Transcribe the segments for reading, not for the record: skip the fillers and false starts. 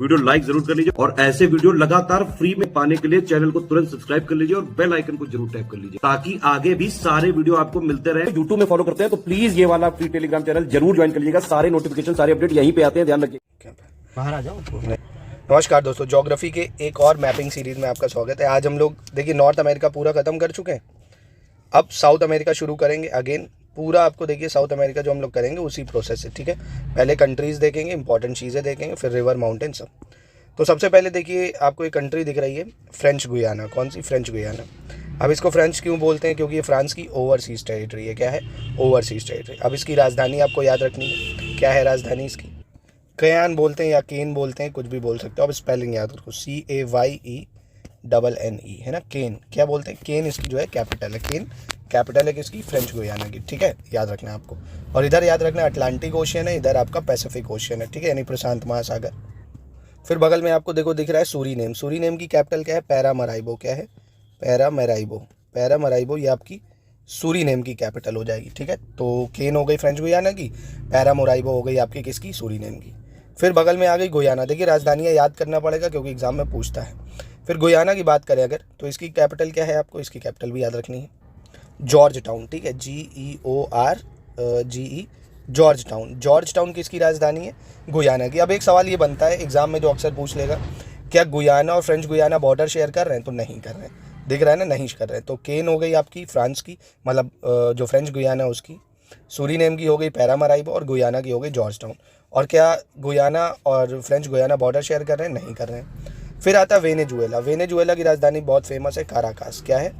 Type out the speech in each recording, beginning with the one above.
Video like जरूर कर लीजिए और ऐसे वीडियो लगातार फ्री में पाने के लिए चैनल को तुरंत सब्सक्राइब कर लीजिए और बेल आइकन को जरूर टैप कर लीजिए ताकि आगे भी सारे वीडियो आपको मिलते रहे। यूट्यूब में फॉलो करते हैं तो प्लीज ये वाला फ्री टेलीग्राम चैनल जरूर ज्वाइन कर लीजिएगा। सारे नोटिफिकेशन सारे अपडेट यहीं पे आते हैं, ध्यान रखिए। बाहर आ जाओ। नमस्कार दोस्तों, ज्योग्राफी के एक और मैपिंग सीरीज में आपका स्वागत है। आज हम लोग देखिए नॉर्थ अमेरिका पूरा खत्म कर चुके हैं, अब साउथ अमेरिका शुरू करेंगे। अगेन पूरा आपको देखिए साउथ अमेरिका जो हम लोग करेंगे उसी प्रोसेस से, ठीक है। पहले कंट्रीज़ देखेंगे, इंपॉर्टेंट चीज़ें देखेंगे, फिर रिवर माउंटेन सब। तो सबसे पहले देखिए आपको एक कंट्री दिख रही है फ्रेंच गुयाना। कौन सी? French Guiana. अब इसको फ्रेंच क्यों बोलते हैं? क्योंकि ये फ्रांस की ओवरसीज टेरिटरी है। क्या है? Overseas territory. अब इसकी राजधानी आपको याद रखनी है। क्या है राजधानी इसकी? कयान बोलते हैं या केन बोलते हैं, कुछ भी बोल सकते हो। अब स्पेलिंग याद रखो, CAYENNE है ना, केन। क्या बोलते हैं? केन इसकी जो है कैपिटल है। केन कैपिटल है किसकी? फ्रेंच गुयाना की, ठीक है। याद रखना है आपको। और इधर याद रखना अटलांटिक ओशियन है, इधर आपका पैसिफिक ओशियन है, ठीक है, यानी प्रशांत महासागर। फिर बगल में आपको देखो दिख रहा है सूरीनेम। सूरीनेम की कैपिटल क्या है? पैरामराइबो। क्या है? पैरामराइबो। पैरामराइबो ये आपकी सूरीनेम की कैपिटल हो जाएगी, ठीक है। तो केन हो गई फ्रेंच गुयाना की, पैरामोराइबो हो गई आपकी किसकी? सूरीनेम की। फिर बगल में आ गई गुयाना। देखिए राजधानियाँ याद करना पड़ेगा क्योंकि एग्जाम में पूछता है। फिर गुयाना की बात करें अगर, तो इसकी कैपिटल क्या है? आपको इसकी कैपिटल भी याद रखनी है, जॉर्ज टाउन, ठीक है। GEORGE, George town. George town किसकी राजधानी है? गुयाना की। अब एक सवाल ये बनता है एग्जाम में जो अक्सर पूछ लेगा, क्या गुयाना और फ्रेंच गुयाना बॉर्डर शेयर कर रहे हैं? तो नहीं कर रहे हैं, दिख रहा है ना, नहीं कर रहे हैं। तो केन हो गई आपकी फ्रांस की, मतलब जो फ्रेंच गुयाना उसकी। सूरीनेम की हो गई पैरामराइबो और गुयाना की हो गई जॉर्ज टाउन। और क्या गुयाना और फ्रेंच गुयाना बॉर्डर शेयर कर रहे हैं? नहीं कर रहे हैं। फिर आता है वेनेजुएला। वेनेजुएला की राजधानी बहुत फेमस है, काराकास। क्या है?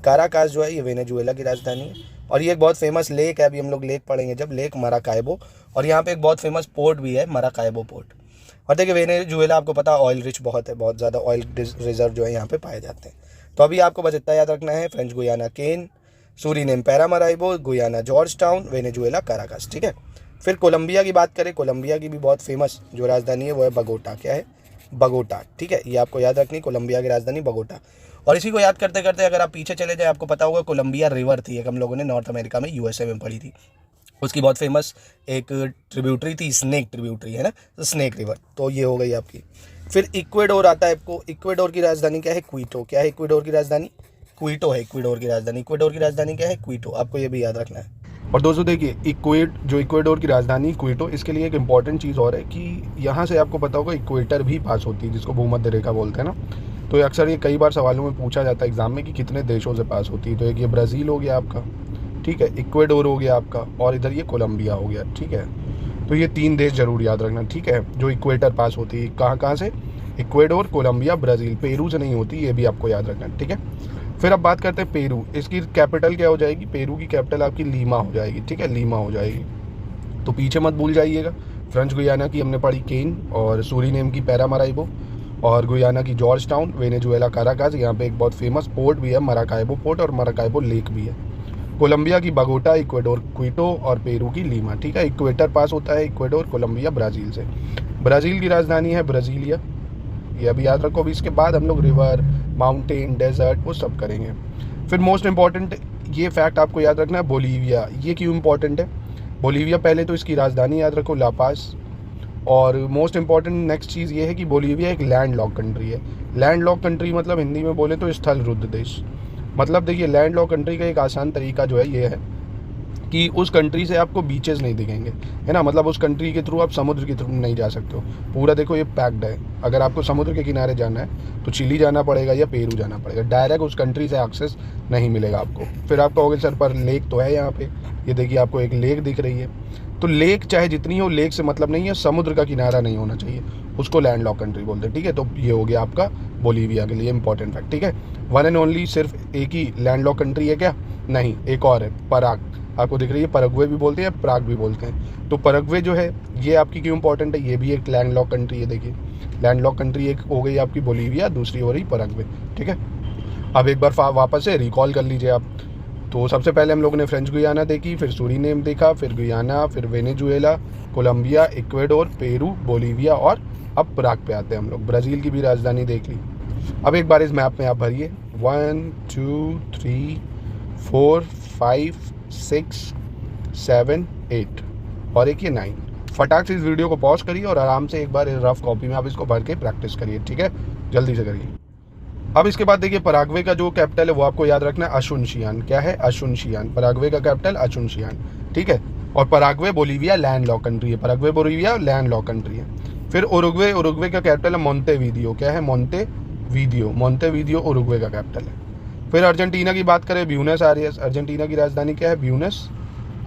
काराकास जो है ये वेनेजुएला की राजधानी है। और ये एक बहुत फेमस लेक है, अभी हम लोग लेक पढ़ेंगे जब, लेक मराकाइबो। और यहाँ पे एक बहुत फेमस पोर्ट भी है, मराकाइबो पोर्ट। और देखिए वेनेजुएला आपको पता ऑयल रिच बहुत है, बहुत ज़्यादा ऑयल रिजर्व जो है यहाँ पे पाए जाते हैं। तो अभी आपको बस इतना याद रखना है, French Guiana Cayenne, Suriname Paramaribo, Guyana Georgetown, Venezuela Caracas, ठीक है। फिर कोलंबिया की बात करें, कोलंबिया की भी बहुत फेमस जो राजधानी है वो है बगोटा। क्या है? बगोटा, ठीक है। ये आपको याद रखनी, कोलंबिया की राजधानी बगोटा। और इसी को याद करते करते अगर आप पीछे चले जाए, आपको पता होगा कोलंबिया रिवर थी एक, हम लोगों ने नॉर्थ अमेरिका में USA में पढ़ी थी। उसकी बहुत फेमस एक ट्रिब्यूटरी थी, स्नेक ट्रिब्यूटरी है ना, तो स्नेक रिवर। तो ये हो गई आपकी। फिर इक्वेडोर आता है आपको। इक्वेडोर की राजधानी क्या है? क्वीटो। क्या है इक्वेडोर की राजधानी? क्वीटो है इक्वेडोर की राजधानी। इक्वेडोर की राजधानी क्या है? क्वीटो। आपको ये भी याद रखना है। और दोस्तों देखिए इक्वेडोर की राजधानी क्वीटो, इसके लिए एक इम्पॉर्टेंट चीज़ और है कि यहाँ से आपको पता होगा इक्वेटर भी पास होती है, जिसको भूमध्य रेखा बोलते हैं ना। तो अक्सर ये कई बार सवालों में पूछा जाता है एग्जाम में कि कितने देशों से पास होती है। तो एक ये ब्राज़ील हो गया आपका, ठीक है, इक्वेडोर हो गया आपका, और इधर ये कोलंबिया हो गया, ठीक है। तो ये 3 देश जरूर याद रखना, ठीक है, जो इक्वेटर पास होती है। कहाँ से? Ecuador, Colombia, Brazil. पेरू से नहीं होती, ये भी आपको याद रखना, ठीक है। फिर अब बात करते हैं पेरू। इसकी कैपिटल क्या हो जाएगी? पेरू की कैपिटल आपकी लीमा हो जाएगी, ठीक है, लीमा हो जाएगी। तो पीछे मत भूल जाइएगा, फ्रेंच गुयाना की हमने पढ़ी केन, और सूरीनेम की पैरामराइबो, और गुयाना की जॉर्ज टाउन, वेनेजुएला काराकास। यहाँ पे एक बहुत फेमस पोर्ट भी है, मराकाइबो पोर्ट, और मराकाइबो लेक भी है। कोलंबिया की बगोटा, इक्वेडोर क्वीटो, और पेरू की लीमा, ठीक है। इक्वेटर पास होता है इक्वेडोर, कोलंबिया, ब्राज़ील से। ब्राज़ील की राजधानी है ब्राज़ीलिया, ये अभी याद रखो। अभी इसके बाद हम लोग रिवर, माउंटेन, डेजर्ट वो सब करेंगे। फिर मोस्ट इंपॉर्टेंट ये फैक्ट आपको याद रखना है, बोलीविया। ये क्यों इंपॉर्टेंट है? बोलीविया, पहले तो इसकी राजधानी याद रखो, लापास। और मोस्ट इंपॉर्टेंट नेक्स्ट चीज़ ये है कि बोलीविया एक लैंड लॉक कंट्री है। लैंड लॉक कंट्री मतलब हिंदी में बोले तो स्थल रुद्ध देश। मतलब देखिए लैंड लॉक कंट्री का एक आसान तरीका जो है ये है कि उस कंट्री से आपको बीचेस नहीं दिखेंगे, है ना। मतलब उस कंट्री के थ्रू आप समुद्र के थ्रू नहीं जा सकते हो। पूरा देखो ये पैक्ड है। अगर आपको समुद्र के किनारे जाना है तो चिली जाना पड़ेगा या पेरू जाना पड़ेगा, डायरेक्ट उस कंट्री से एक्सेस नहीं मिलेगा आपको। फिर आप कहोगे सर पर लेक तो है यहाँ पे, ये देखिए आपको एक लेक दिख रही है। तो लेक चाहे जितनी हो, लेक से मतलब नहीं है, समुद्र का किनारा नहीं होना चाहिए, उसको लैंड लॉक कंट्री बोलते हैं, ठीक है। तो ये हो गया आपका बोलीविया के लिए इंपॉर्टेंट फैक्ट, ठीक है। वन एंड ओनली सिर्फ एक ही लैंड लॉक कंट्री है क्या? नहीं, एक और है, पराग। आपको दिख रही है, परग्वे भी बोलते हैं, प्राग भी बोलते हैं। तो परग्वे जो है ये आपकी क्यों इंपॉर्टेंट है? ये भी एक लैंड लॉक कंट्री है। देखिए लैंड लॉक कंट्री एक हो गई आपकी बोलीविया, दूसरी हो रही परग्वे, ठीक है। अब एक बार वापस से रिकॉल कर लीजिए आप। तो सबसे पहले हम लोगों ने फ्रेंच गुयाना देखी, फिर सूरीनेम देखा, फिर गुयाना, फिर Venezuela, Colombia, Ecuador, Peru, Bolivia, और अब प्राग पे आते हैं हम लोग। ब्राज़ील की भी राजधानी देख ली। अब एक बार इस मैप में आप भरिए 1 2 3 4 5 6 7 8 और एक ये 9। फटाक से इस वीडियो को पॉज करिए और आराम से एक बार रफ कॉपी में आप इसको भर के प्रैक्टिस करिए, ठीक है, जल्दी से करिए। अब इसके बाद देखिए पराग्वे का जो कैपिटल है वो आपको याद रखना है असुनशियान। क्या है? असुनशियान। पराग्वे का कैपिटल असुनशियान, ठीक है। और Paraguay Bolivia land lock country है, Paraguay Bolivia land lock country है। फिर उरुग्वे, उरुग्वे का कैपिटल है मोंटेवीडियो। क्या है? मोंटेवीडियो। मोंटेवीडियो उरुग्वे का कैपिटल है। फिर अर्जेंटीना की बात करें, ब्यूनस आयरेस। अर्जेंटीना की राजधानी क्या है? ब्यूनस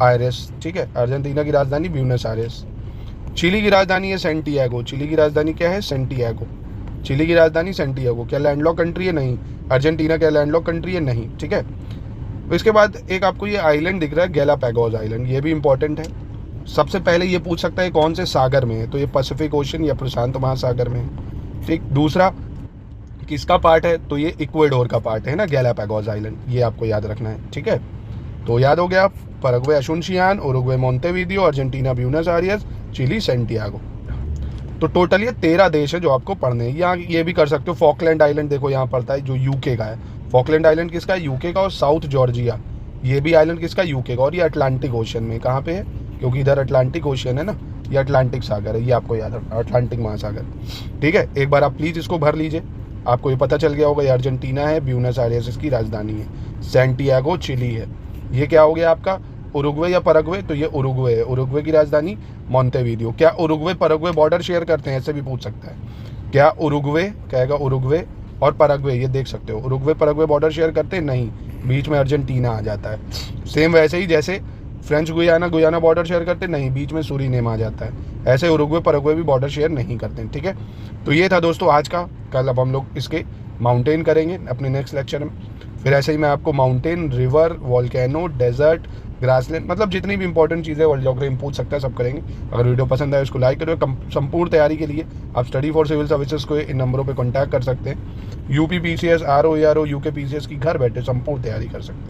आयरेस, ठीक है। अर्जेंटीना की राजधानी ब्यूनस आयरेस। चिली की राजधानी है सेंटियागो। चिली की राजधानी क्या है? सेंटियागो। चिली की राजधानी सेंटियागो। क्या लैंडलॉक कंट्री है? नहीं। अर्जेंटीना क्या लैंडलॉक कंट्री है? नहीं, ठीक है। इसके बाद एक आपको ये आइलैंड दिख रहा है, गैलापागोस आइलैंड, ये भी इंपॉर्टेंट है। सबसे पहले ये पूछ सकता है कौन से सागर में है, तो ये पैसिफिक ओशन या प्रशांत महासागर में है, ठीक। दूसरा किसका पार्ट है, तो ये इक्वेडोर का पार्ट है ना, गैलापागोस आइलैंड, ये आपको याद रखना है, ठीक है। तो याद हो गया, Paraguay Asuncion, Uruguay Montevideo, Argentina Buenos Aires, Chile Santiago. तो टोटल ये 13 देश है जो आपको पढ़ने हैं। यहाँ ये भी कर सकते हो, फॉकलैंड आइलैंड देखो यहाँ पड़ता है जो यूके का है। फॉकलैंड आइलैंड किसका है? यूके का। और साउथ जॉर्जिया, ये भी आइलैंड किसका? यूके का। और ये अटलांटिक ओशन में, कहाँ पे है? क्योंकि इधर अटलांटिक ओशन है ना, ये अटलांटिक सागर है, ये आपको याद रखना, अटलांटिक महासागर, ठीक है। एक बार आप प्लीज़ इसको भर लीजिए, आपको ये पता चल गया होगा। ये अर्जेंटीना है, ब्यूनस आयरेस इसकी राजधानी है, सेंटियागो चिली है। ये क्या हो गया आपका? उरुग्वे या पैराग्वे? तो ये उरुग्वे है। उरुग्वे की राजधानी मोंटेवीडियो। क्या उरुग्वे पैराग्वे बॉर्डर शेयर करते हैं? ऐसे भी पूछ सकता है। क्या उरुग्वे, कहेगा उरुग्वे और पैराग्वे, ये देख सकते हो, उरुग्वे पैराग्वे बॉर्डर शेयर करते हैं? नहीं, बीच में अर्जेंटीना आ जाता है। सेम वैसे ही जैसे French Guiana, Guyana border share करते नहीं, बीच में सूरीनेम आ जाता है। ऐसे उरुग्वे पैराग्वे भी बॉर्डर शेयर नहीं करते हैं, ठीक है। तो ये था दोस्तों आज का। कल अब हम लोग इसके माउंटेन करेंगे अपने नेक्स्ट लेक्चर में। फिर ऐसे ही मैं आपको mountain, river, volcano, desert, grassland, मतलब जितनी भी इंपॉर्टेंट चीज़ें वर्ल्ड ज्योग्राफी में पूछ सकता है सब करेंगे। अगर वीडियो पसंद आए उसको लाइक करो। संपूर्ण तैयारी के लिए आप स्टडी फॉर सिविल सर्विसेज को इन नंबरों पे कांटेक्ट कर सकते हैं। UP PCS, RO, ARO, UK PCS की घर बैठे संपूर्ण तैयारी कर सकते हैं।